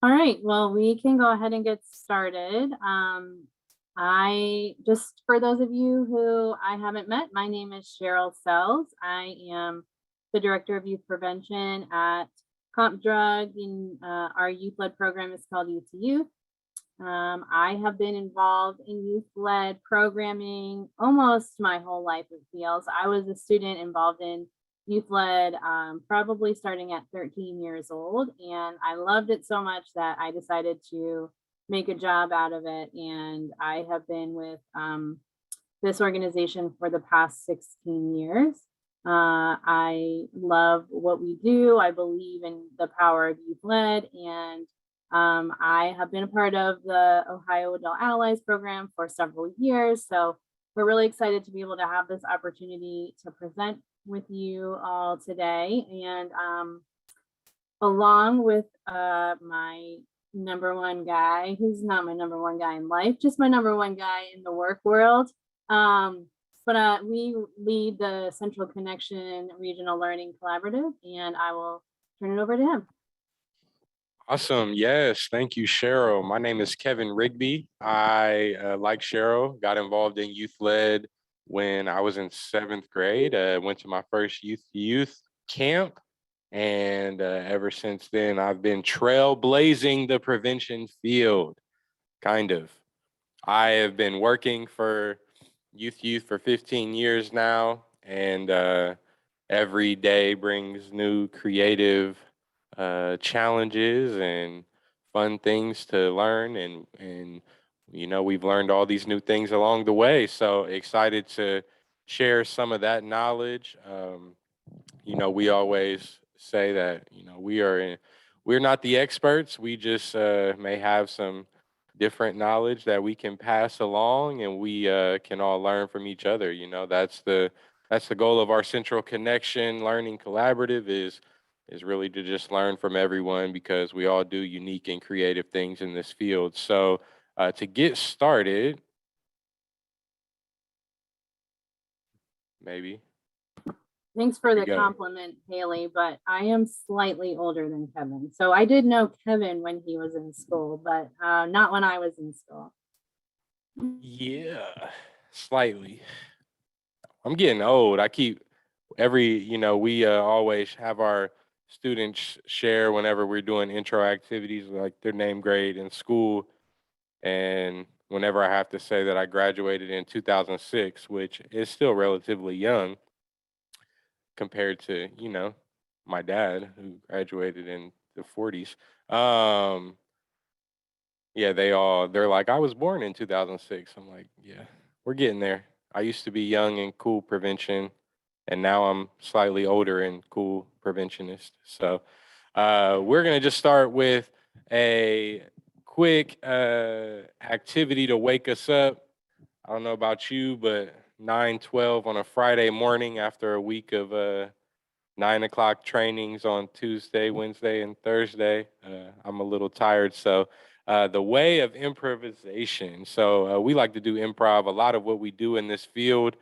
All right, well, we can go ahead and get started. For those of you who I haven't met, my name is Cheryl Sells. I am the Director of Youth Prevention at Comp Drug. Our youth-led program is called Youth to Youth. I have been involved in youth-led programming almost my whole life, it feels. I was a student involved in youth-led probably starting at 13 years old, and I loved it so much that I decided to make a job out of it. And I have been with this organization for the past 16 years. I love what we do. I believe in the power of youth-led, and I have been a part of the Ohio Adult Allies program for several years. So we're really excited to be able to have this opportunity to present with you all today. And along with my number one guy, who's not my number one guy in life, just my number one guy in the work world. But we lead the Central Connection Regional Learning Collaborative, and I will turn it over to him. Awesome. Yes. Thank you, Cheryl. My name is Kevin Rigby. I, like Cheryl, got involved in youth-led when I was in 7th grade. Went to my first youth camp. And ever since then, I've been trailblazing the prevention field, kind of. I have been working for youth for 15 years now. And every day brings new creative challenges and fun things to learn, and you know, we've learned all these new things along the way, so excited to share some of that knowledge. You know, we always say that, you know, we're not the experts, we just may have some different knowledge that we can pass along, and we can all learn from each other. You know, that's the goal of our Central Connection Learning Collaborative, is really to just learn from everyone, because we all do unique and creative things in this field. So to get started, maybe. Thanks for the compliment, Haley, but I am slightly older than Kevin. So I did know Kevin when he was in school, but not when I was in school. Yeah, slightly. I'm getting old. You know, we always have our students share whenever we're doing intro activities, like their name grade in school. And whenever I have to say that I graduated in 2006, which is still relatively young compared to, you know, my dad, who graduated in the 40s. Yeah, they're like, I was born in 2006. I'm like, yeah, we're getting there. I used to be young and cool prevention, and now I'm slightly older and cool preventionist. So we're gonna just start with a quick activity to wake us up. I don't know about you, but 9:12 on a Friday morning after a week of 9 o'clock trainings on Tuesday, Wednesday, and Thursday, I'm a little tired. So the way of improvisation. So we like to do improv. A lot of what we do in this field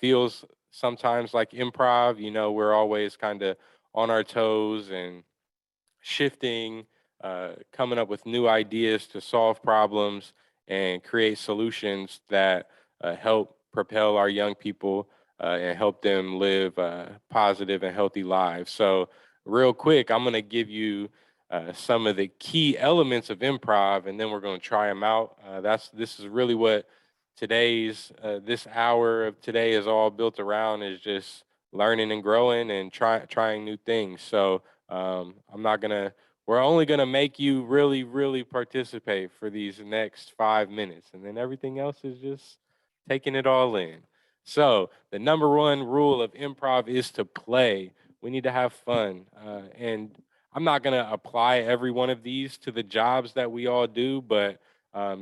feels sometimes like improv. You know, we're always kind of on our toes and shifting, coming up with new ideas to solve problems and create solutions that help propel our young people and help them live positive and healthy lives. So real quick, I'm gonna give you some of the key elements of improv, and then we're gonna try them out. This is really what this hour of today is all built around, is just learning and growing and trying new things. So we're only gonna make you really, really participate for these next 5 minutes, and then everything else is just taking it all in. So the number one rule of improv is to play. We need to have fun. And I'm not gonna apply every one of these to the jobs that we all do, but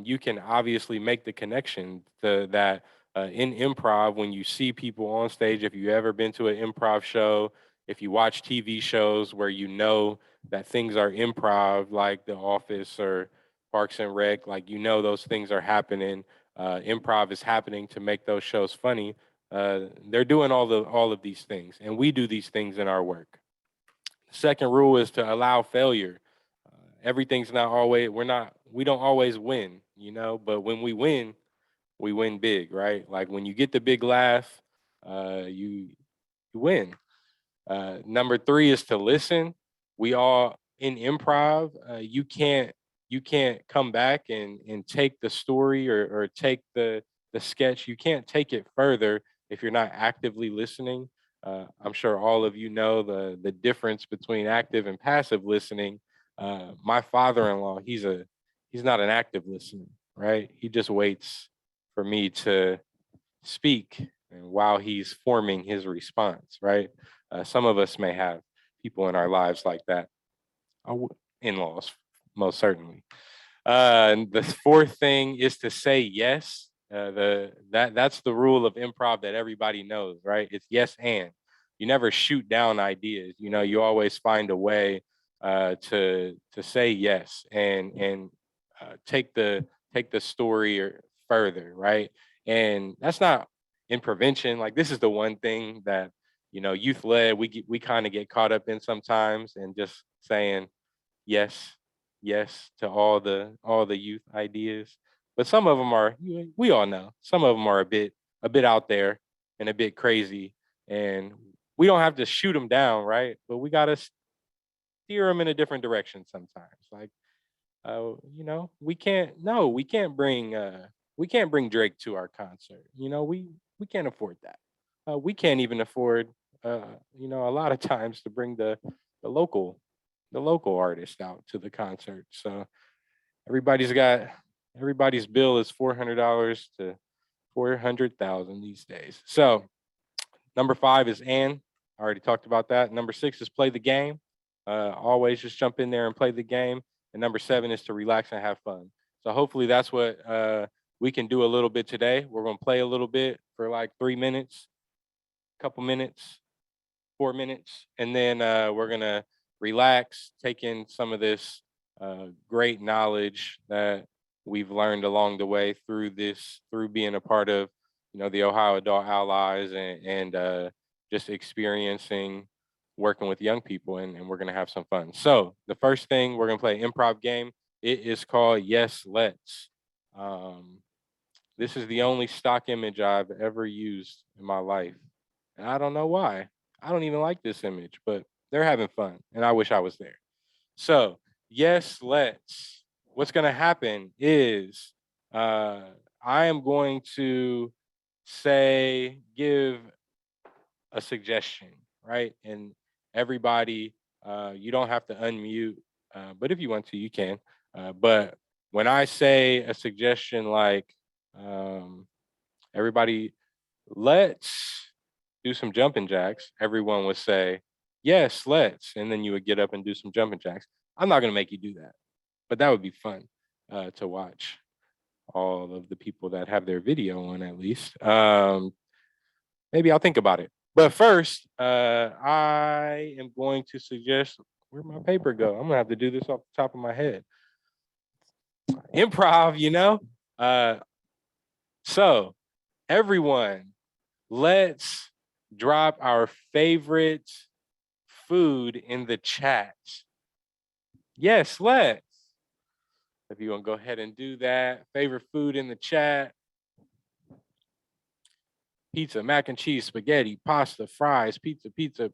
you can obviously make the connection to that in improv when you see people on stage. If you've ever been to an improv show, if you watch TV shows where you know that things are improv, like The Office or Parks and Rec, like, you know, those things are happening. Improv is happening to make those shows funny. They're doing all of these things, and we do these things in our work. Second rule is to allow failure. Everything's not always, we don't always win, you know, but when we win big, right? Like when you get the big laugh, you win. Number 3 is to listen. We all in improv, you can't come back and take the story or take the sketch. You can't take it further if you're not actively listening. I'm sure all of you know the difference between active and passive listening. My father-in-law, he's not an active listener, right? He just waits for me to speak and while he's forming his response, right? Some of us may have people in our lives like that. In-laws, most certainly. And the 4th thing is to say yes. That's the rule of improv that everybody knows, right? It's yes and. You never shoot down ideas. You know, you always find a way to say yes and take the story or further, right? And that's not in prevention. Like this is the one thing that, you know, youth led, we kind of get caught up in sometimes and just saying yes to all the youth ideas. But some of them are, we all know, some of them are a bit out there and a bit crazy, and we don't have to shoot them down, right? But we got to steer them in a different direction sometimes. Like you know, we can't bring Drake to our concert. You know, we can't afford that. We can't even afford you know, a lot of times to bring the local artist out to the concert. So everybody's bill is $400 to 400,000 these days. So number 5 is I already talked about that. Number 6 is play the game. Always just jump in there and play the game. And number 7 is to relax and have fun. So hopefully that's what we can do a little bit today. We're going to play a little bit for like 3 minutes, couple minutes, 4 minutes, and then we're going to relax, take in some of this great knowledge that we've learned along the way through being a part of, you know, the Ohio Adult Allies and just experiencing working with young people, and we're going to have some fun. So the first thing, we're going to play an improv game. It is called Yes, Let's. This is the only stock image I've ever used in my life, and I don't know why. I don't even like this image, but they're having fun, and I wish I was there. So, yes, let's. What's going to happen is I am going to give a suggestion, right? And everybody, you don't have to unmute, but if you want to, you can. But when I say a suggestion like, everybody, let's do some jumping jacks, everyone would say, yes, let's. And then you would get up and do some jumping jacks. I'm not going to make you do that, but that would be fun to watch all of the people that have their video on, at least. Maybe I'll think about it. But first, I am going to suggest, where'd my paper go? I'm going to have to do this off the top of my head. Improv, you know? So, everyone, let's drop our favorite food in the chat. Yes, let's. If you want to go ahead and do that, favorite food in the chat. Pizza, mac and cheese, spaghetti, pasta, fries, pizza,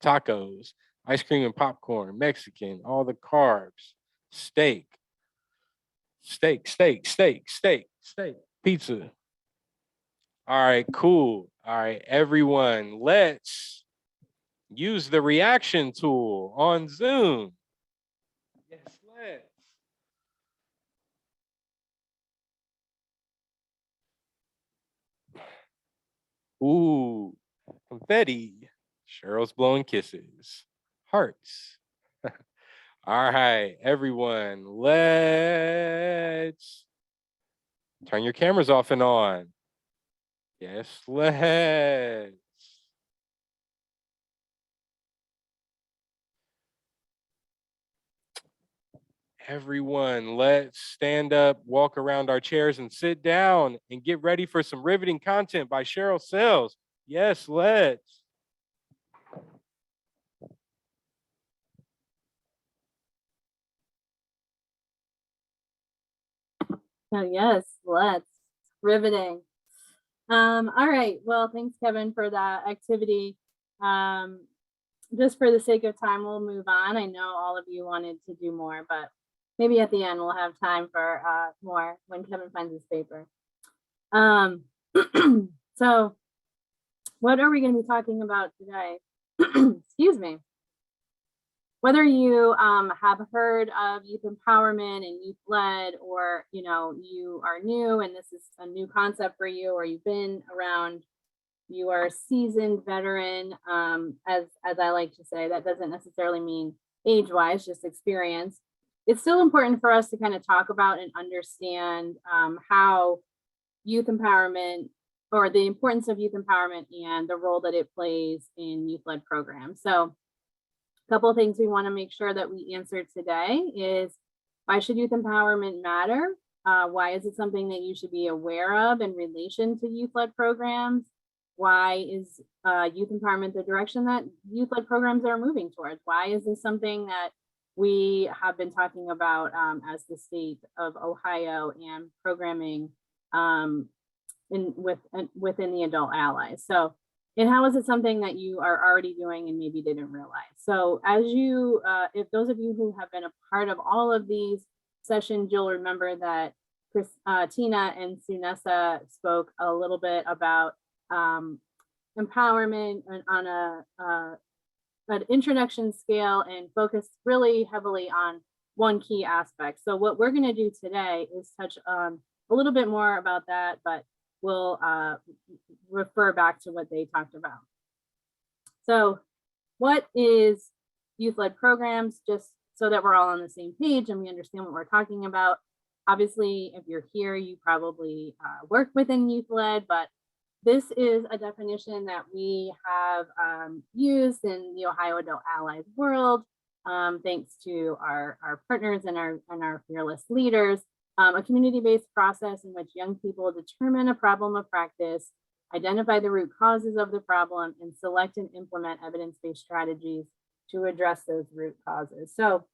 tacos, ice cream and popcorn, Mexican, all the carbs, steak, pizza. All right, cool. All right, everyone, let's use the reaction tool on Zoom. Yes, let's. Ooh, confetti. Cheryl's blowing kisses. Hearts. All right, everyone, let's turn your cameras off and on. Yes, let's. Everyone, let's stand up, walk around our chairs, and sit down and get ready for some riveting content by Cheryl Sells. Yes, let's. Oh, yes, let's. Riveting. All right. Well, thanks, Kevin, for that activity. Just for the sake of time, we'll move on. I know all of you wanted to do more, but maybe at the end we'll have time for more when Kevin finds his paper. So what are we going to be talking about today? Excuse me. Whether you have heard of youth empowerment and youth led, or you are new and this is a new concept for you, or you've been around, you are a seasoned veteran, as I like to say. That doesn't necessarily mean age-wise, just experience. It's still important for us to kind of talk about and understand how youth empowerment, or the importance of youth empowerment and the role that it plays in youth-led programs. So a couple of things we want to make sure that we answer today is, why should youth empowerment matter? Why is it something that you should be aware of in relation to youth-led programs? Why is youth empowerment the direction that youth-led programs are moving towards? Why is this something that we have been talking about as the state of Ohio and programming within the adult allies? So, and how is it something that you are already doing and maybe didn't realize? So as you, if those of you who have been a part of all of these sessions, you'll remember that Tina and Sunessa spoke a little bit about empowerment on an introduction scale, and focused really heavily on one key aspect. So what we're going to do today is touch on a little bit more about that, but we'll refer back to what they talked about. So what is youth-led programs, just so that we're all on the same page and we understand what we're talking about? Obviously, if you're here, you probably work within youth-led, but this is a definition that we have used in the Ohio Adult Allies world, thanks to our partners and our fearless leaders. A community-based process in which young people determine a problem of practice, identify the root causes of the problem, and select and implement evidence-based strategies to address those root causes. So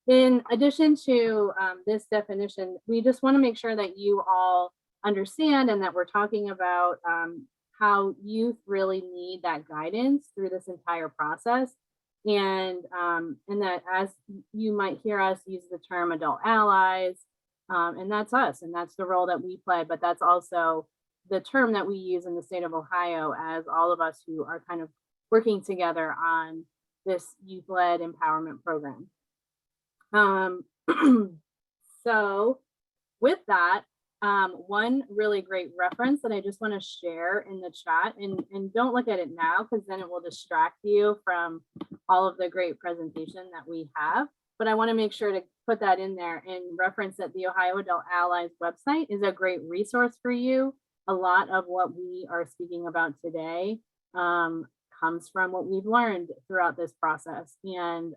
in addition to this definition, we just want to make sure that you all understand and that we're talking about how youth really need that guidance through this entire process. And that as you might hear us use the term adult allies, and that's us, and that's the role that we play, but that's also the term that we use in the state of Ohio as all of us who are kind of working together on this youth-led empowerment program. So with that, one really great reference that I just want to share in the chat, and don't look at it now because then it will distract you from all of the great presentation that we have. But I want to make sure to put that in there and reference that the Ohio Adult Allies website is a great resource for you. A lot of what we are speaking about today comes from what we've learned throughout this process. And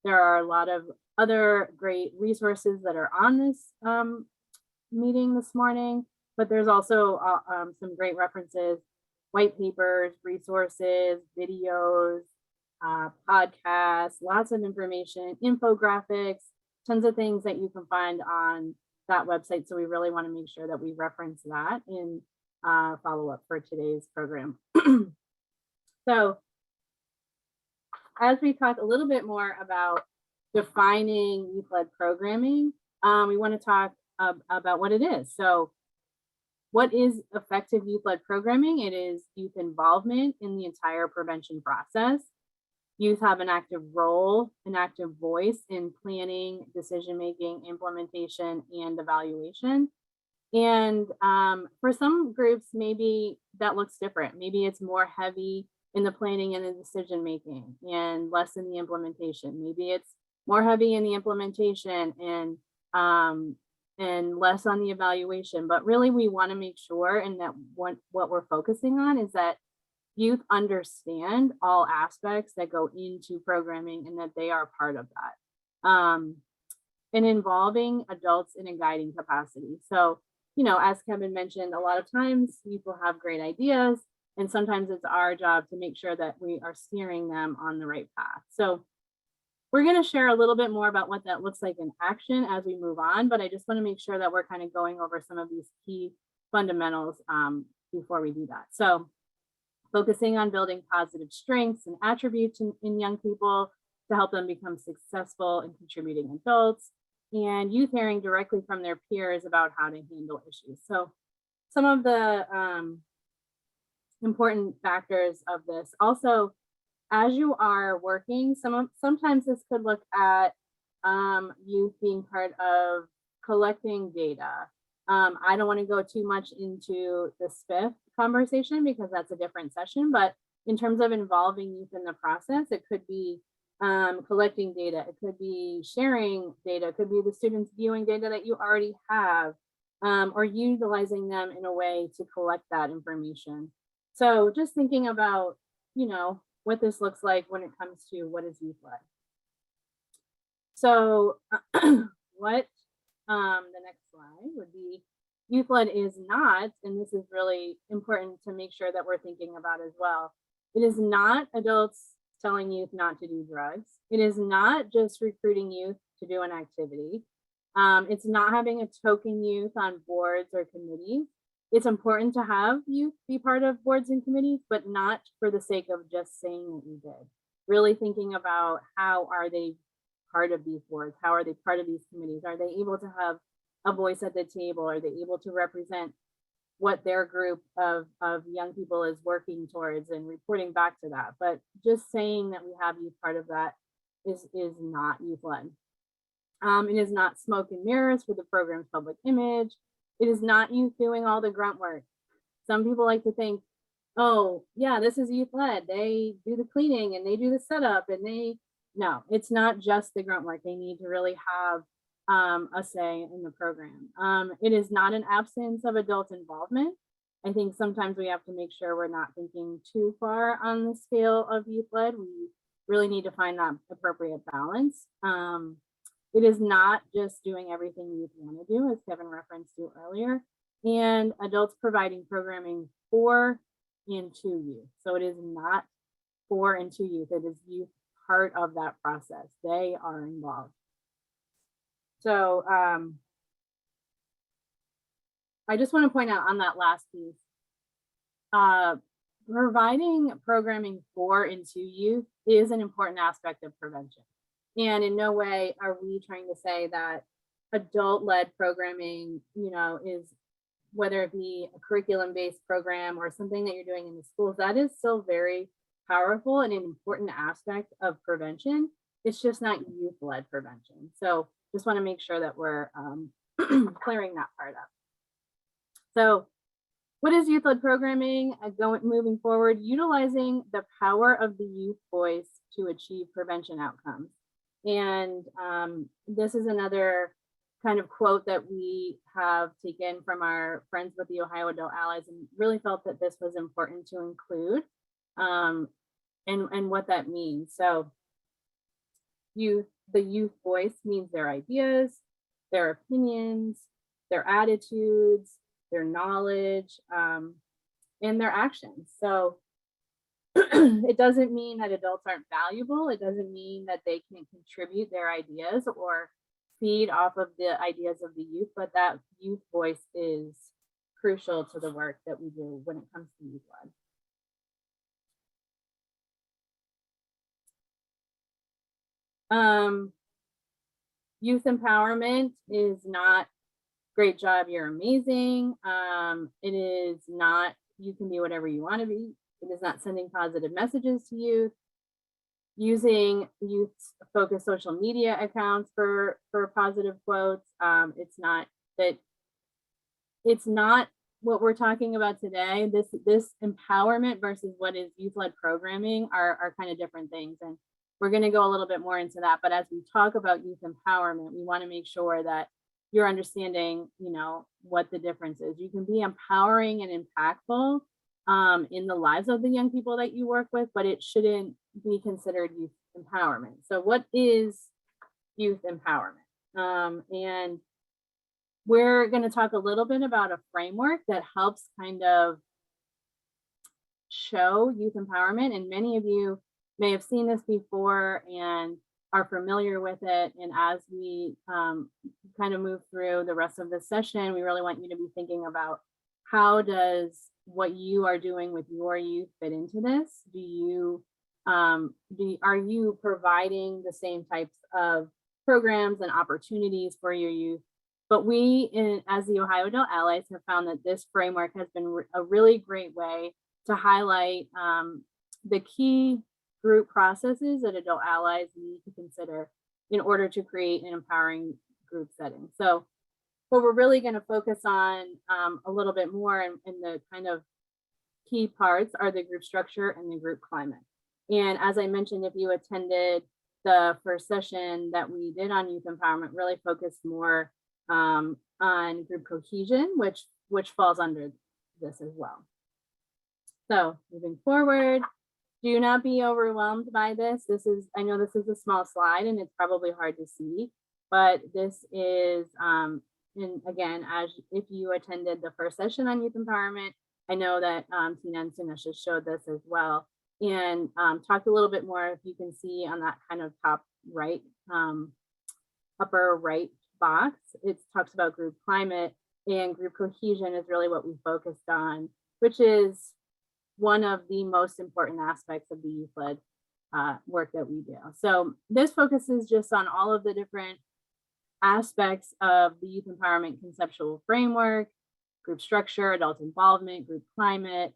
there are a lot of other great resources that are on this meeting this morning, but there's also some great references, white papers, resources, videos, podcasts, lots of information, infographics, tons of things that you can find on that website. So we really want to make sure that we reference that in follow up for today's program. So as we talk a little bit more about defining youth-led programming, we want to talk about what it is. So what is effective youth-led programming? It is youth involvement in the entire prevention process. Youth have an active role, an active voice in planning, decision-making, implementation, and evaluation. And for some groups, maybe that looks different. Maybe it's more heavy in the planning and the decision-making and less in the implementation. Maybe it's more heavy in the implementation and less on the evaluation. But really, we want to make sure, and that what we're focusing on is that youth understand all aspects that go into programming and that they are part of that. And involving adults in a guiding capacity. So, as Kevin mentioned, a lot of times people have great ideas, and sometimes it's our job to make sure that we are steering them on the right path. So we're going to share a little bit more about what that looks like in action as we move on, but I just want to make sure that we're kind of going over some of these key fundamentals before we do that. So focusing on building positive strengths and attributes in young people to help them become successful and contributing adults, and youth hearing directly from their peers about how to handle issues. So some of the important factors of this. Also, as you are working, sometimes this could look at youth being part of collecting data. I don't want to go too much into the SPIF conversation because that's a different session, but in terms of involving youth in the process, it could be collecting data, it could be sharing data, it could be the students viewing data that you already have, or utilizing them in a way to collect that information. So just thinking about, you know, what this looks like when it comes to what is youth led. So what the next slide would be, youth led is not, and this is really important to make sure that we're thinking about as well. It is not adults telling youth not to do drugs. It is not just recruiting youth to do an activity. It's not having a token youth on boards or committees. It's important to have youth be part of boards and committees, but not for the sake of just saying that you did. Really thinking about how are they part of these boards? How are they part of these committees? Are they able to have a voice at the table? Are they able to represent what their group of young people is working towards and reporting back to that? But just saying that we have youth part of that is not youth led. It is not smoke and mirrors for the program's public image. It is not youth doing all the grunt work. Some people like to think, oh yeah, this is youth led. They do the cleaning and they do the setup and no, it's not just the grunt work. They need to really have a say in the program. It is not an absence of adult involvement. I think sometimes we have to make sure we're not thinking too far on the scale of youth led. We really need to find that appropriate balance. It is not just doing everything youth want to do, as Kevin referenced to earlier, and adults providing programming for and to youth. So it is not for and to youth. It is youth part of that process. They are involved. So I just want to point out on that last piece, providing programming for and to youth is an important aspect of prevention. And in no way are we trying to say that adult-led programming, you know, is, whether it be a curriculum-based program or something that you're doing in the schools, that is still very powerful and an important aspect of prevention. It's just not youth-led prevention. So just want to make sure that we're clearing that part up. So what is youth-led programming? Moving forward, utilizing the power of the youth voice to achieve prevention outcomes. And this is another kind of quote that we have taken from our friends with the Ohio Adult Allies, and really felt that this was important to include and what that means. So the youth voice means their ideas, their opinions, their attitudes, their knowledge, and their actions. So it doesn't mean that adults aren't valuable. It doesn't mean that they can't contribute their ideas or feed off of the ideas of the youth, but that youth voice is crucial to the work that we do when it comes to youth led. Youth empowerment is not great job, you're amazing. It is not you can be whatever you want to be. It is not sending positive messages to youth. Using youth-focused social media accounts for positive quotes. It's not what we're talking about today. This empowerment versus what is youth-led programming are kind of different things, and we're going to go a little bit more into that. But as we talk about youth empowerment, we want to make sure that you're understanding, you know, what the difference is. You can be empowering and impactful in the lives of the young people that you work with, but it shouldn't be considered youth empowerment. So what is youth empowerment? And we're going to talk a little bit about a framework that helps kind of show youth empowerment. And many of you may have seen this before, and are familiar with it. And as we kind of move through the rest of the session, we really want you to be thinking about how does what you are doing with your youth fit into this? Are you providing the same types of programs and opportunities for your youth? But we, as the Ohio Adult Allies, have found that this framework has been a really great way to highlight the key group processes that adult allies need to consider in order to create an empowering group setting. So what we're really going to focus on a little bit more in the kind of key parts are the group structure and the group climate. And as I mentioned, if you attended the first session that we did on youth empowerment, really focused more on group cohesion, which falls under this as well. So moving forward, do not be overwhelmed by this. I know this is a small slide and it's probably hard to see, but this is, and again, if you attended the first session on youth empowerment, I know that Tina and Sunessa showed this as well, and talked a little bit more, if you can see on that kind of top right, upper right box, it talks about group climate, and group cohesion is really what we focused on, which is one of the most important aspects of the youth-led work that we do. So this focuses just on all of the different aspects of the youth empowerment conceptual framework, group structure, adult involvement, group climate,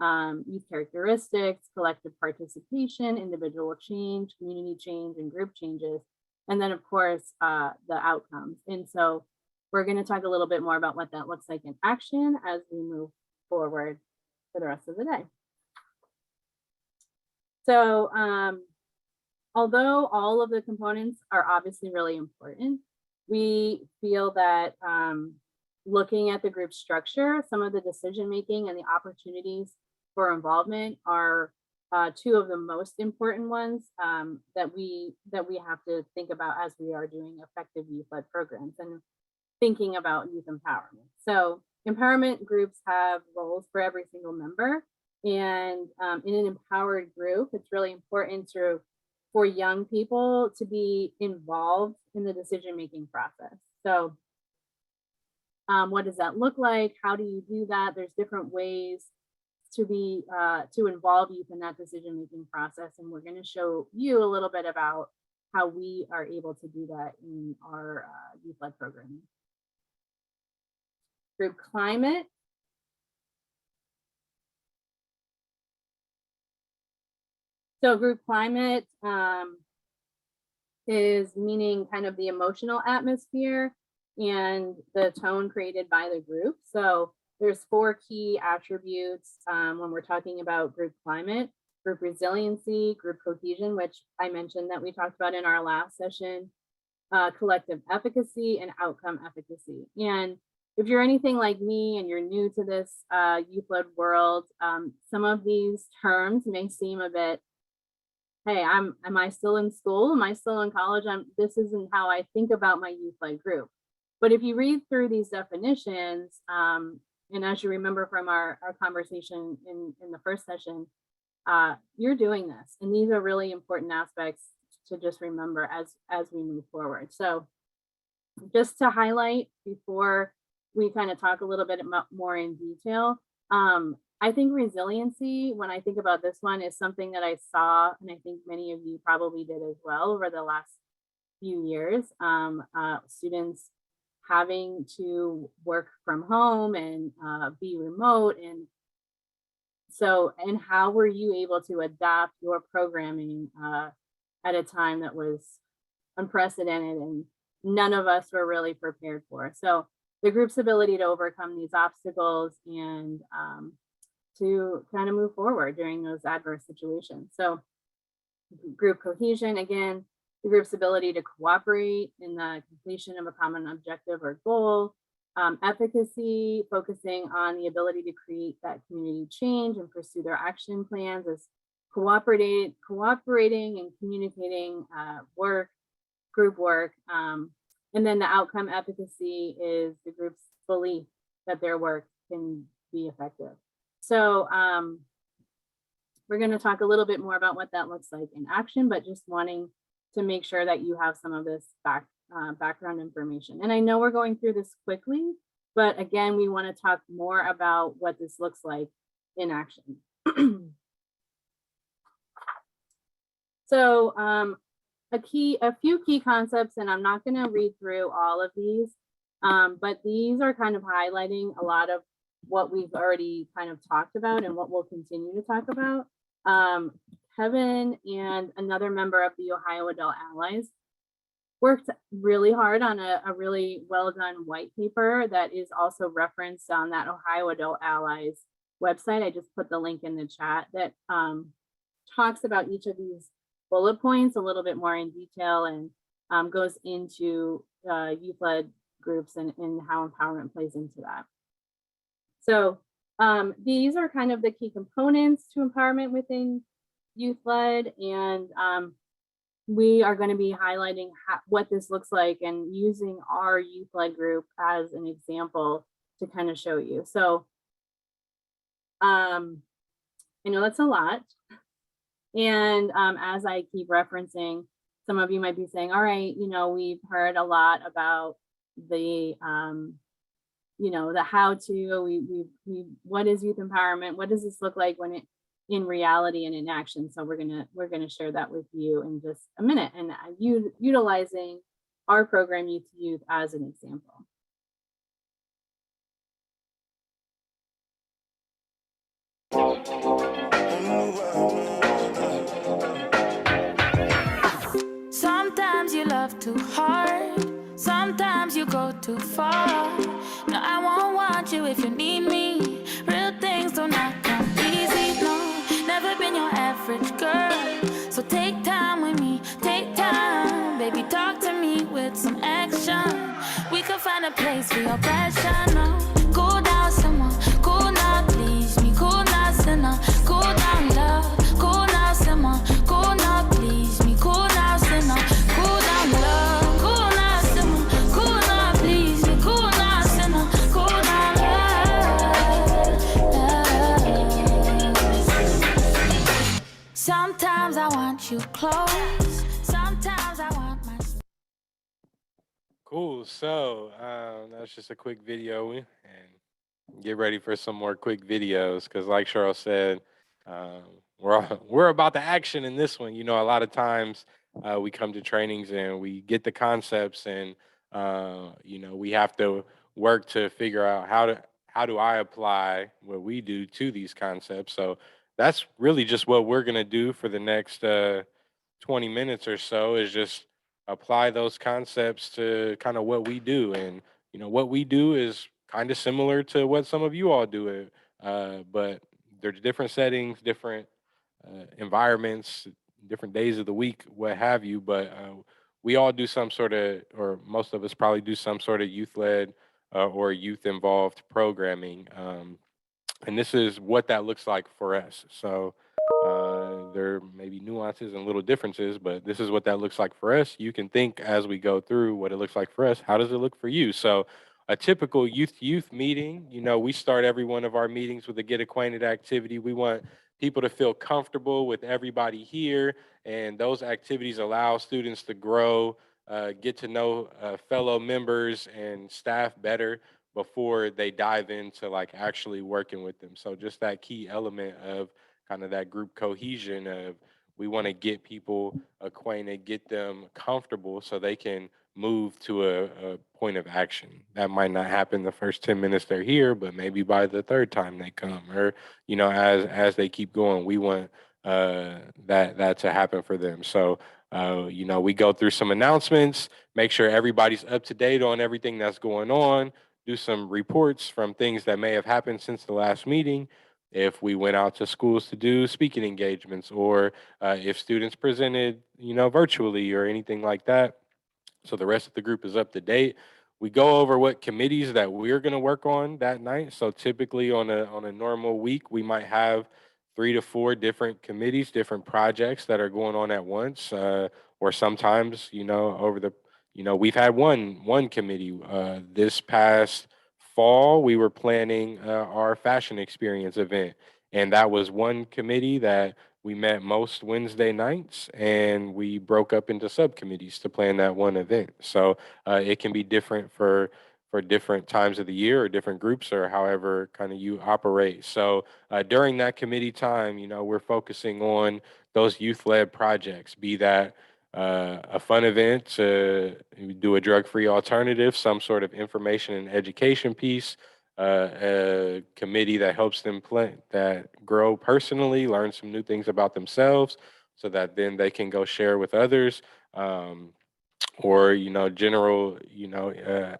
youth characteristics, collective participation, individual change, community change, and group changes. And then of course, the outcomes. And so we're going to talk a little bit more about what that looks like in action as we move forward for the rest of the day. So although all of the components are obviously really important, we feel that looking at the group structure, some of the decision making and the opportunities for involvement are two of the most important ones that we have to think about as we are doing effective youth-led programs and thinking about youth empowerment. So empowerment groups have roles for every single member, and in an empowered group, it's really important for young people to be involved in the decision-making process. So what does that look like? How do you do that? There's different ways to involve youth in that decision-making process, and we're going to show you a little bit about how we are able to do that in our youth-led programming. Group climate. So group climate is meaning kind of the emotional atmosphere and the tone created by the group. So there's 4 key attributes when we're talking about group climate: group resiliency, group cohesion, which I mentioned that we talked about in our last session, collective efficacy, and outcome efficacy. And if you're anything like me and you're new to this youth-led world, some of these terms may seem a bit, hey, am I still in school? Am I still in college? This isn't how I think about my youth-led group. But if you read through these definitions, and as you remember from our conversation in the first session, you're doing this. And these are really important aspects to just remember as we move forward. So just to highlight before we kind of talk a little bit more in detail, I think resiliency, when I think about this one, is something that I saw, and I think many of you probably did as well over the last few years, students having to work from home and be remote. And so, and how were you able to adapt your programming at a time that was unprecedented and none of us were really prepared for? So the group's ability to overcome these obstacles and to kind of move forward during those adverse situations. So group cohesion, again, the group's ability to cooperate in the completion of a common objective or goal. Efficacy, focusing on the ability to create that community change and pursue their action plans as cooperating and communicating group work. And then the outcome efficacy is the group's belief that their work can be effective. So we're going to talk a little bit more about what that looks like in action, but just wanting to make sure that you have some of this background information. And I know we're going through this quickly, but again, we want to talk more about what this looks like in action. So a few key concepts, and I'm not going to read through all of these, but these are kind of highlighting a lot of what we've already kind of talked about and what we'll continue to talk about. Kevin and another member of the Ohio Adult Allies worked really hard on a really well done white paper that is also referenced on that Ohio Adult Allies website. I just put the link in the chat that talks about each of these bullet points a little bit more in detail and goes into youth-led groups and how empowerment plays into that. So these are kind of the key components to empowerment within youth-led, and we are going to be highlighting what this looks like and using our youth-led group as an example to kind of show you. So I know that's a lot. And as I keep referencing, some of you might be saying, all right, you know, we've heard a lot about the, you know, the how to, what is youth empowerment? What does this look like when it in reality and in action? So we're gonna share that with you in just a minute, and utilizing our program Youth to Youth as an example. Sometimes you love too hard, sometimes you go too far. No, I won't want you if you need me. Real things do not come easy, no. Never been your average girl, so take time with me, take time. Baby, talk to me with some action. We could find a place for your passion, no. Cool down, someone, cool now, please me. Cool now, sinner, cool down, love. Cool now, someone, cool now, please me. Cool now, sinner, cool down, love. Cool now, someone, cool now, please me. Cool now, sinner, cool down, love. Sometimes I want you close, sometimes I want my. Cool. So that's just a quick video, and get ready for some more quick videos, because like Cheryl said, we're about the action in this one. You know, a lot of times we come to trainings and we get the concepts, and you know, we have to work to figure out how do I apply what we do to these concepts. So that's really just what we're gonna do for the next 20 minutes or so, is just apply those concepts to kind of what we do. And you know, what we do is kind of similar to what some of you all do, but there's different settings, different environments, different days of the week, what have you. But we all do some sort of, or most of us probably do some sort of youth-led or youth-involved programming. And this is what that looks like for us. So there may be nuances and little differences, but this is what that looks like for us. You can think as we go through what it looks like for us. How does it look for you? So a typical youth meeting, you know, we start every one of our meetings with a get acquainted activity. We want people to feel comfortable with everybody here, and those activities allow students to grow, get to know fellow members and staff better before they dive into like actually working with them. So just that key element of kind of that group cohesion of, we want to get people acquainted, get them comfortable so they can move to a point of action. That might not happen the first 10 minutes they're here, but maybe by the third time they come, or, you know, as they keep going, we want that to happen for them. So, you know, we go through some announcements, make sure everybody's up to date on everything that's going on, do some reports from things that may have happened since the last meeting. If we went out to schools to do speaking engagements, or if students presented, you know, virtually or anything like that. So the rest of the group is up to date. We go over what committees that we're going to work on that night. So typically on a normal week, we might have 3 to 4 different committees, different projects that are going on at once, or sometimes, you know, we've had one committee this past fall. We were planning our fashion experience event, and that was one committee that we met most Wednesday nights, and we broke up into subcommittees to plan that one event. So it can be different for different times of the year or different groups or however kind of you operate. So during that committee time, we're focusing on those youth-led projects, be that a fun event to do a drug-free alternative, some sort of information and education piece, a committee that helps them grow personally, learn some new things about themselves, so that then they can go share with others. Or general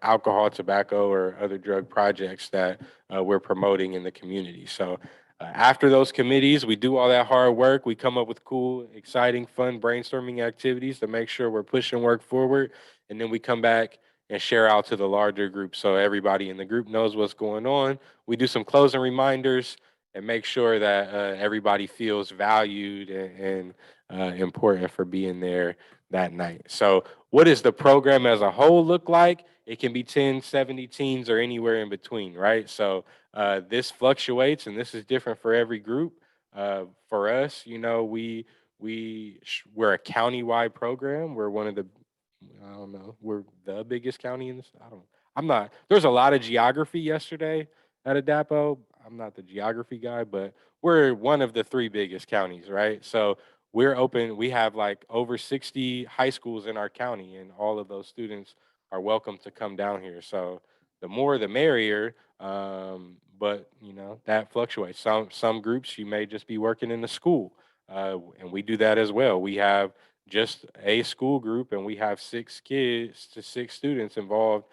alcohol, tobacco, or other drug projects that we're promoting in the community. So after those committees, we do all that hard work. We come up with cool, exciting, fun brainstorming activities to make sure we're pushing work forward, and then we come back and share out to the larger group so everybody in the group knows what's going on. We do some closing reminders and make sure that everybody feels valued and important for being there that night. So what does the program as a whole look like? It can be 10, 70 teens or anywhere in between, right? So this fluctuates, and this is different for every group. For us, we're a county-wide program. We're one of the, I don't know, we're the biggest county in this. I'm not. There's a lot of geography yesterday at Adapo. I'm not the geography guy, but we're one of the 3 biggest counties, right? So we're open. We have like over 60 high schools in our county, and all of those students are welcome to come down here. So the more the merrier. But that fluctuates. Some groups you may just be working in the school, and we do that as well. We have just a school group, and we have 6 kids to 6 students involved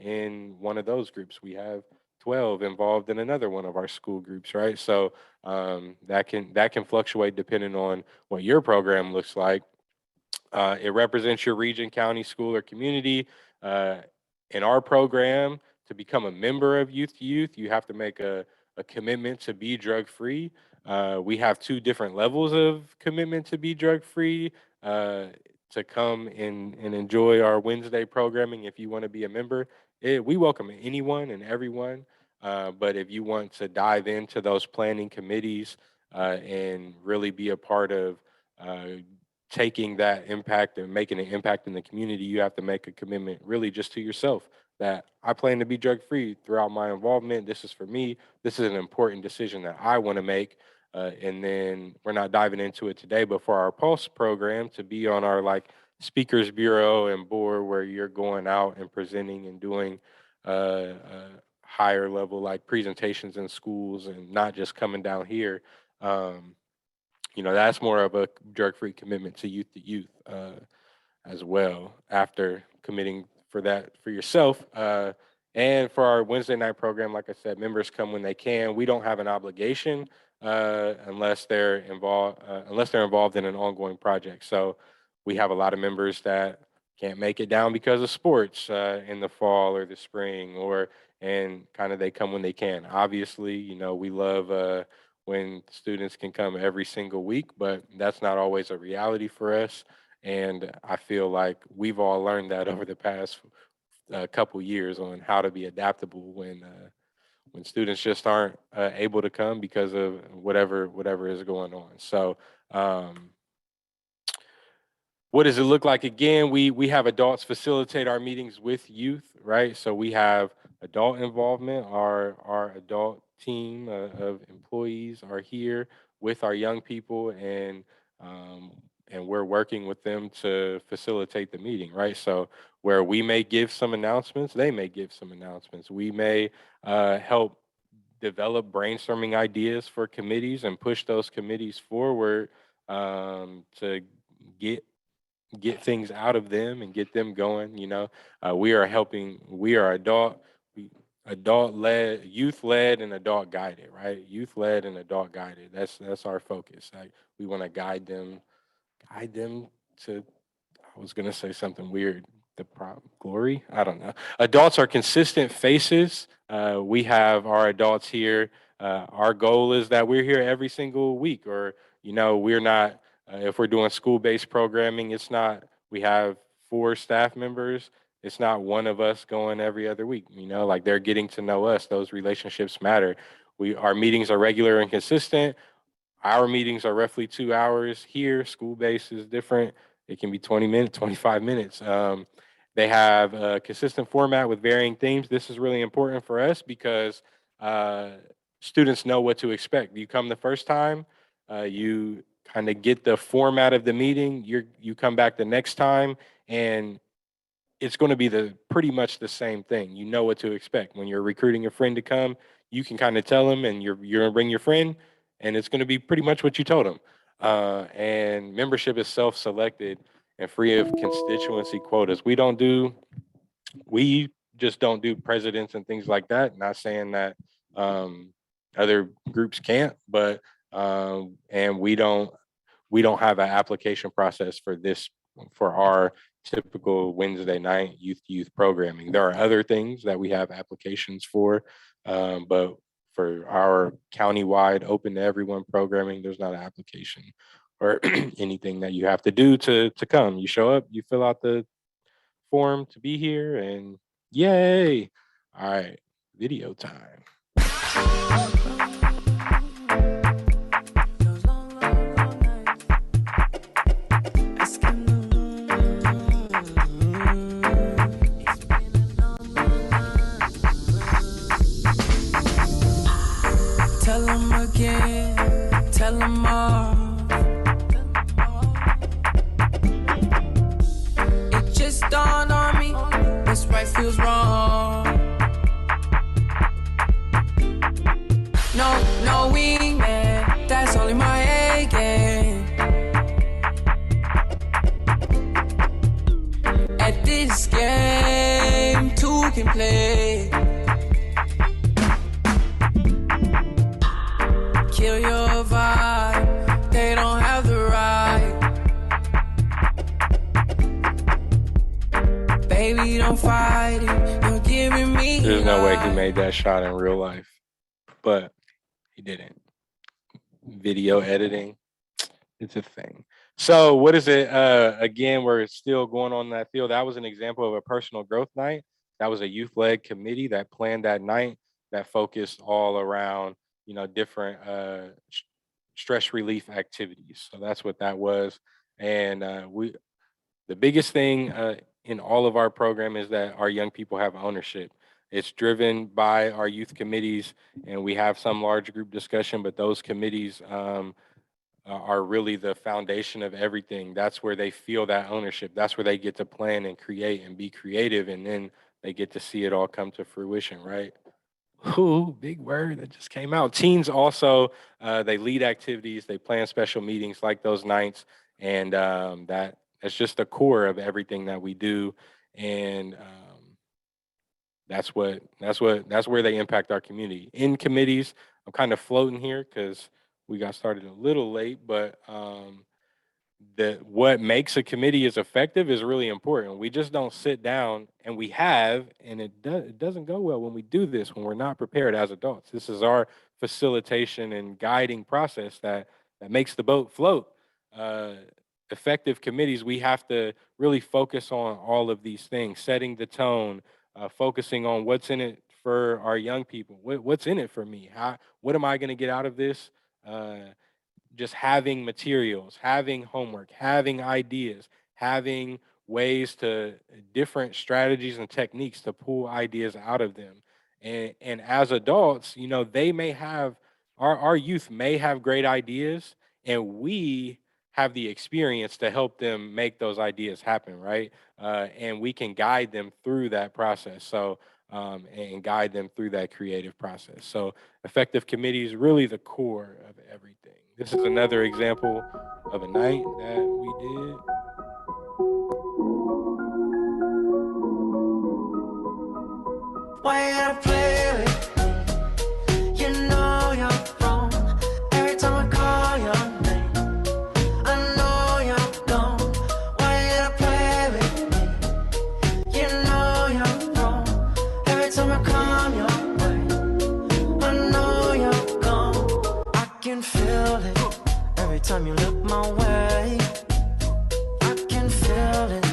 in one of those groups. We have 12 involved in another one of our school groups, right? So that can fluctuate depending on what your program looks like. It represents your region, county, school, or community. In our program, to become a member of Youth to Youth, you have to make a commitment to be drug-free. We have 2 different levels of commitment to be drug-free. To come and enjoy our Wednesday programming, if you want to be a member, we welcome anyone and everyone. But if you want to dive into those planning committees and really be a part of taking that impact and making an impact in the community, you have to make a commitment really just to yourself that I plan to be drug-free throughout my involvement. This is for me. This is an important decision that I want to make. And then we're not diving into it today, but for our Pulse program to be on our speakers bureau and board where you're going out and presenting and doing higher level presentations in schools and not just coming down here. That's more of a drug-free commitment to youth as well after committing for that for yourself. And for our Wednesday night program, like I said, members come when they can. We don't have an obligation unless they're involved in an ongoing project. So we have a lot of members that can't make it down because of sports in the fall or the spring, and kind of they come when they can. Obviously, we love when students can come every single week, but that's not always a reality for us. And I feel like we've all learned that over the past couple years on how to be adaptable when students just aren't able to come because of whatever is going on. So what does it look like? Again, we have adults facilitate our meetings with youth, right? So we have adult involvement. Our adult team of employees are here with our young people, and we're working with them to facilitate the meeting, right? So where we may give some announcements, they may give some announcements. We may help develop brainstorming ideas for committees and push those committees forward to get things out of them and get them going. We are adult-led, youth-led, and adult-guided, right? Youth-led and adult-guided. That's our focus. We want to guide them to, I was going to say something weird, glory? I don't know. Adults are consistent faces. We have our adults here. Our goal is that we're here every single week, or, we're not, if we're doing school-based programming, it's not, we have 4 staff members. It's not one of us going every other week, they're getting to know us. Those relationships matter. Our meetings are regular and consistent. Our meetings are roughly 2 hours. Here, school-based is different. It can be 20 minutes, 25 minutes. They have a consistent format with varying themes. This is really important for us because students know what to expect. You come the first time, you kind of get the format of the meeting. You come back the next time, and it's going to be pretty much the same thing. You know what to expect. When you're recruiting a friend to come, you can kind of tell them, and you're going to bring your friend, and it's going to be pretty much what you told them. And membership is self-selected and free of constituency quotas. We just don't do presidents and things like that. Not saying that other groups can't, but and we don't have an application process for our typical Wednesday night youth programming. There are other things that we have applications for, but for our countywide open to everyone programming, there's not an application or anything that you have to do to come. You show up, you fill out the form to be here, and yay. All right, video time. Tell them again, tell them all. It just dawned on me, what's right feels wrong. No wingman, that's only my A game. At this game, two can play. Kill your vibe, they don't have the right. Baby, don't fight it, you're giving me. There's no way he made that shot in real life, but he didn't. Video editing, it's a thing. So what is it? Again, we're still going on that field. That was an example of a personal growth night. That was a youth-led committee that planned that night that focused all around, different stress relief activities. So that's what that was. And the biggest thing in all of our program is that our young people have ownership. It's driven by our youth committees, and we have some large group discussion, but those committees are really the foundation of everything. That's where they feel that ownership. That's where they get to plan and create and be creative, and then they get to see it all come to fruition, right? Ooh, big word that just came out. Teens also, they lead activities, they plan special meetings like those nights, and that's just the core of everything that we do. And that's where they impact our community. In committees, I'm kind of floating here because we got started a little late, but what makes a committee is effective is really important. We just don't sit down, and it doesn't go well when we do this, when we're not prepared as adults. This is our facilitation and guiding process that makes the boat float. Effective committees, we have to really focus on all of these things, setting the tone, focusing on what's in it for our young people. What's in it for me? What am I going to get out of this? Just having materials, having homework, having ideas, having ways to different strategies and techniques to pull ideas out of them. And as adults, they may have, our youth may have great ideas, and we have the experience to help them make those ideas happen, right? And we can guide them through that process. So, and guide them through that creative process. So effective committee is really the core of everything. This is another example of a night that we did. Why you gotta play with me? You know you're wrong. Every time I call your name, I know you're gone. Why you gotta play with me? You know you're wrong. Every time I come your way, I know you're gone. I can feel it every time you look my way. I can feel it.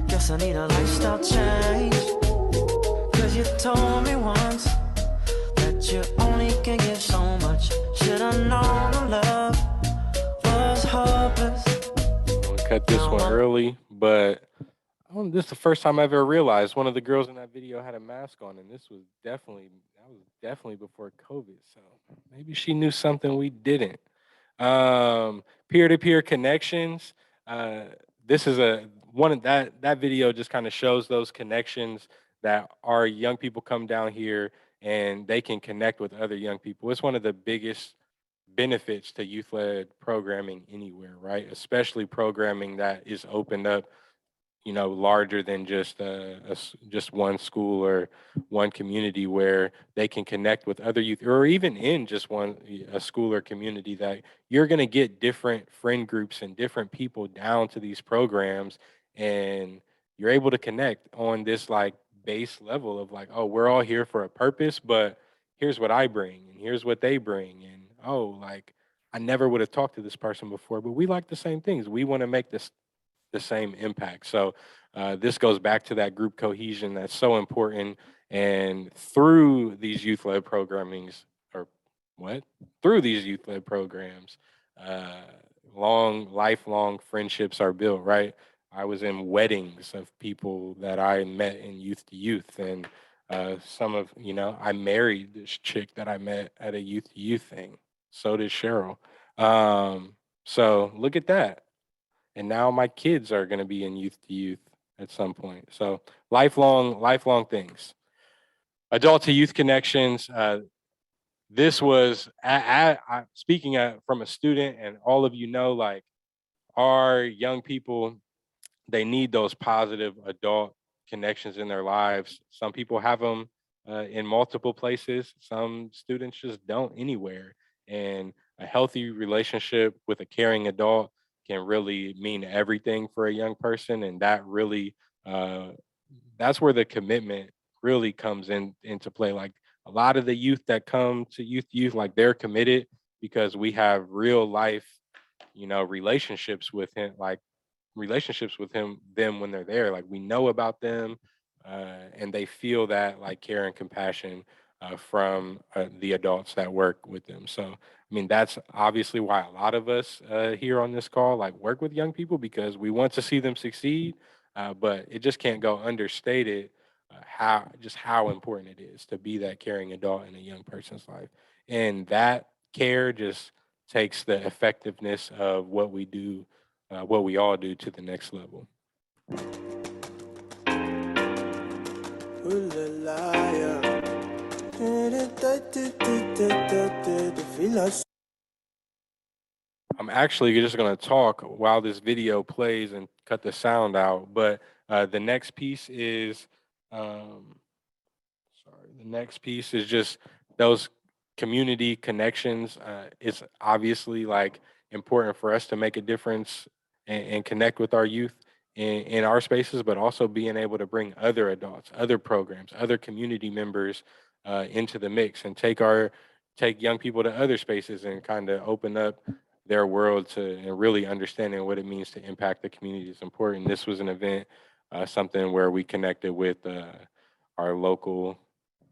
Guess I need a lifestyle change. You told me once cut this one early, but this is the first time I ever realized one of the girls in that video had a mask on, and that was definitely before COVID. So maybe she knew something we didn't. Peer-to-peer connections. This is one of that video just kind of shows those connections that our young people come down here and they can connect with other young people. It's one of the biggest benefits to youth-led programming anywhere, right? Especially programming that is opened up, larger than just just one school or one community, where they can connect with other youth, or even in just a school or community, that you're going to get different friend groups and different people down to these programs, and you're able to connect on this like base level of like, oh, we're all here for a purpose, but here's what I bring and here's what they bring, and oh, like I never would have talked to this person before, but we like the same things. We want to make the same impact. So this goes back to that group cohesion that's so important. And through these youth-led youth-led programs, lifelong friendships are built, right? I was in weddings of people that I met in youth to youth, and I married this chick that I met at a youth to youth thing. So did Cheryl. So look at that. And now my kids are going to be in youth to youth at some point. So lifelong things. Adult to youth connections. This was speaking from a student, and all of like our young people, they need those positive adult connections in their lives. Some people have them in multiple places. Some students just don't anywhere. And a healthy relationship with a caring adult can really mean everything for a young person. And that really, that's where the commitment really comes into play. Like a lot of the youth that come to youth, like they're committed because we have real life, relationships with them when they're there. Like we know about them, and they feel that like care and compassion from the adults that work with them. So I mean, that's obviously why a lot of us here on this call like work with young people, because we want to see them succeed, but it just can't go understated how important it is to be that caring adult in a young person's life. And that care just takes the effectiveness of what we do, what we all do, to the next level. I'm actually just going to talk while this video plays and cut the sound out, but the next piece is, just those community connections. It's obviously like important for us to make a difference and connect with our youth in our spaces, but also being able to bring other adults, other programs, other community members into the mix, and take young people to other spaces and kind of open up their world and really understanding what it means to impact the community is important. This was an event, something where we connected with our local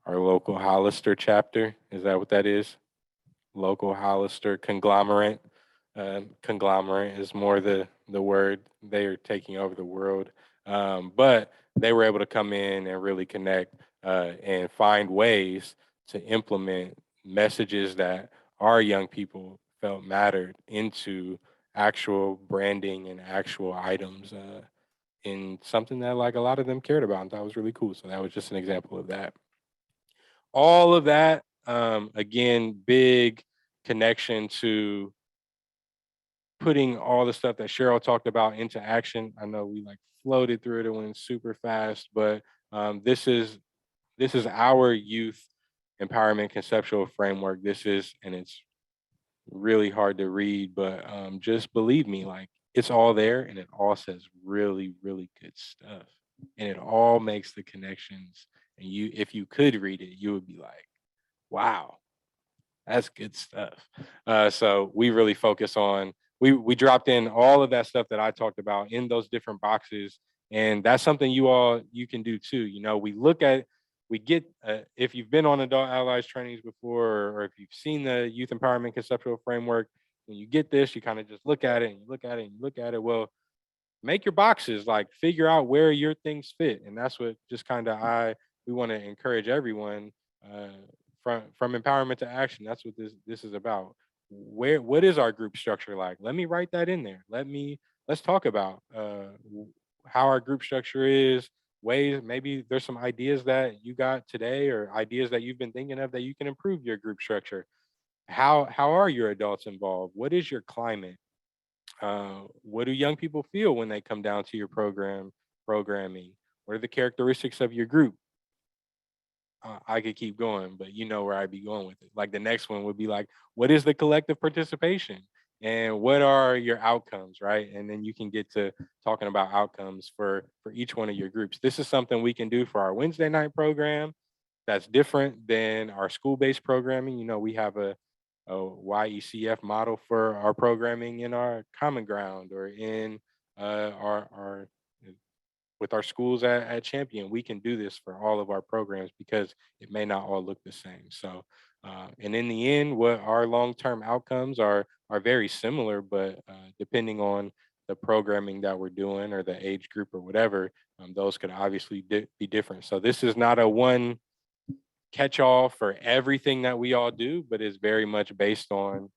Hollister chapter. Is that what that is? Local Hollister conglomerate. Conglomerate is more the word. They are taking over the world. But they were able to come in and really connect and find ways to implement messages that our young people felt mattered into actual branding and actual items in something that like a lot of them cared about and thought was really cool. So that was just an example of that. All of that, again, big connection to putting all the stuff that Cheryl talked about into action. I know we like floated through it and went super fast, but this is our youth empowerment conceptual framework. And it's really hard to read, but just believe me, like it's all there, and it all says really, really good stuff, and it all makes the connections. And if you could read it, you would be like, wow, that's good stuff. So we really focus on, we dropped in all of that stuff that I talked about in those different boxes. And that's something you can do too. If you've been on Adult Allies trainings before, or if you've seen the Youth Empowerment Conceptual Framework, when you get this, you kind of just look at it and you look at it and you look at it. Well, make your boxes, like figure out where your things fit. And that's what just kind of we want to encourage everyone from empowerment to action. That's what this is about. What is our group structure like? Let me write that in there. Let's talk about how our group structure is, ways, maybe there's some ideas that you got today or ideas that you've been thinking of that you can improve your group structure. How are your adults involved? What is your climate? What do young people feel when they come down to your programming? What are the characteristics of your group? I could keep going, but you know where I'd be going with it. Like the next one would be like, what is the collective participation? And what are your outcomes, right? And then you can get to talking about outcomes for each one of your groups. This is something we can do for our Wednesday night program that's different than our school-based programming. You know, we have a YECF model for our programming in our Common Ground or in our with our schools at Champion. We can do this for all of our programs because it may not all look the same. So, and in the end, what our long-term outcomes are very similar, but depending on the programming that we're doing or the age group or whatever, those could obviously be different. So this is not a one catch-all for everything that we all do, but is very much based on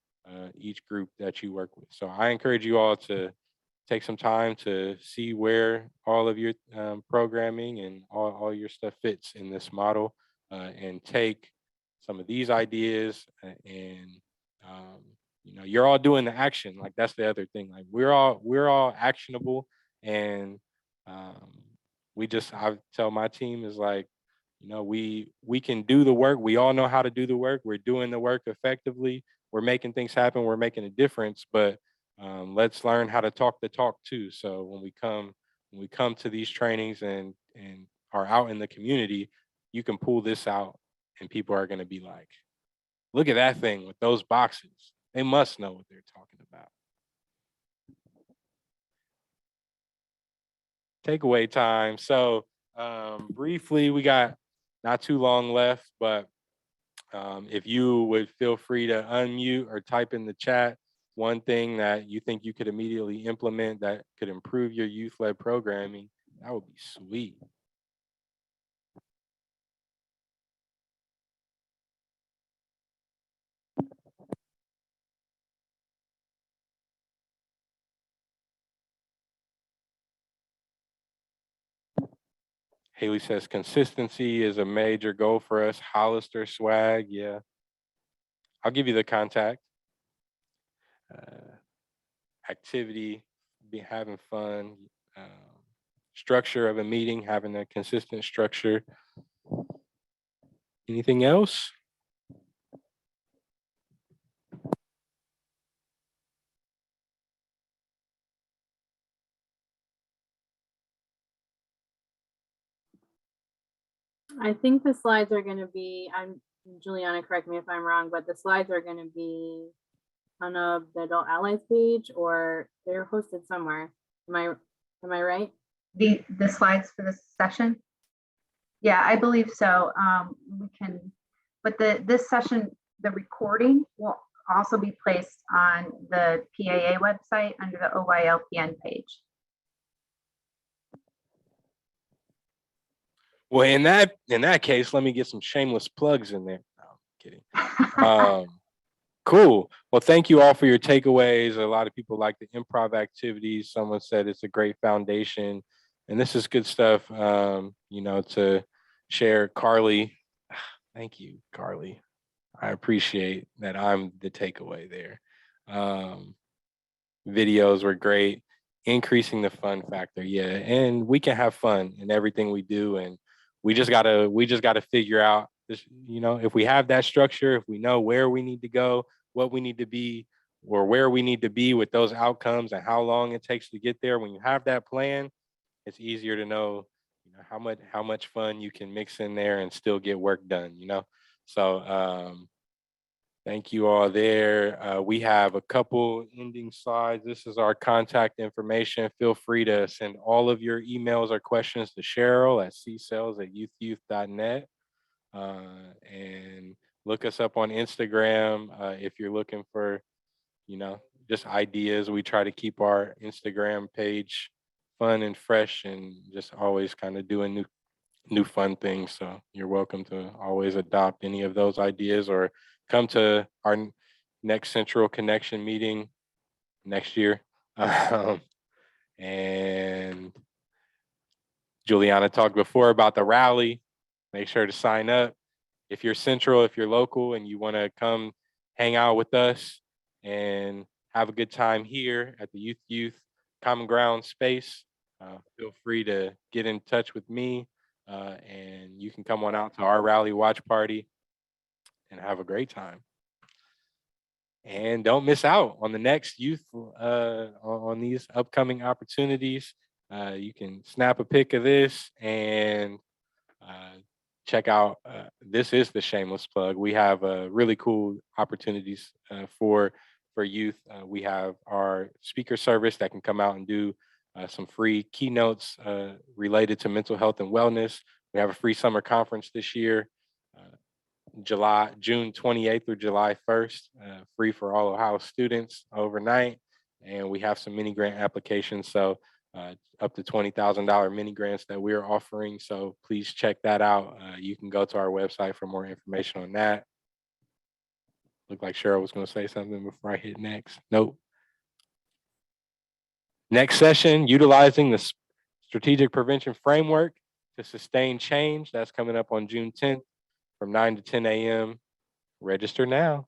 each group that you work with. So I encourage you all to take some time to see where all of your programming and all your stuff fits in this model, and take some of these ideas and you know, you're all doing the action. Like that's the other thing. Like we're all actionable, and I tell my team is like, you know, we can do the work. We all know how to do the work. We're doing the work effectively. We're making things happen. We're making a difference. But let's learn how to talk the talk too. So when we come to these trainings and are out in the community, you can pull this out, and people are going to be like, look at that thing with those boxes. They must know what they're talking about. Takeaway time. So briefly, we got not too long left, but if you would feel free to unmute or type in the chat one thing that you think you could immediately implement that could improve your youth-led programming, that would be sweet. Haley says consistency is a major goal for us. Hollister swag, yeah. I'll give you the contact. Activity, be having fun. Structure of a meeting, having a consistent structure. Anything else? I think the slides are going to be, Juliana, correct me if I'm wrong, but the slides are going to be on the Adult Allies page, or they're hosted somewhere. Am I right? The slides for this session? Yeah, I believe so. We can, but this session, the recording will also be placed on the PAA website under the OYLPN page. Well, in that case, let me get some shameless plugs in there. No, I'm kidding. Cool. Well, thank you all for your takeaways. A lot of people like the improv activities. Someone said it's a great foundation, and this is good stuff. You know, to share. Carly, thank you, Carly. I appreciate that I'm the takeaway there. Videos were great. Increasing the fun factor, yeah, and we can have fun in everything we do, and we just gotta figure out this. You know, if we have that structure, if we know where we need to go, what we need to be, or where we need to be with those outcomes, and how long it takes to get there. When you have that plan, it's easier to know, you know, how much fun you can mix in there and still get work done. You know, so thank you all there. We have a couple ending slides. This is our contact information. Feel free to send all of your emails or questions to Cheryl at csales@youth.net. And look us up on Instagram if you're looking for, you know, just ideas. We try to keep our Instagram page fun and fresh and just always kind of doing new fun things. So you're welcome to always adopt any of those ideas or come to our next Central Connection meeting next year. And Juliana talked before about the rally. Make sure to sign up. If you're Central, if you're local and you want to come hang out with us and have a good time here at the Youth Common Ground space, feel free to get in touch with me and you can come on out to our rally watch party and have a great time. And don't miss out on the next youth on these upcoming opportunities. You can snap a pic of this and check out, this is the shameless plug. We have really cool opportunities for youth. We have our speaker service that can come out and do some free keynotes related to mental health and wellness. We have a free summer conference this year, June 28th through July 1st, free for all Ohio students overnight. And we have some mini grant applications. So up to $20,000 mini grants that we're offering. So please check that out. You can go to our website for more information on that. Looked like Cheryl was going to say something before I hit next. Nope. Next session, utilizing the strategic prevention framework to sustain change. That's coming up on June 10th from 9 to 10 a.m. Register now.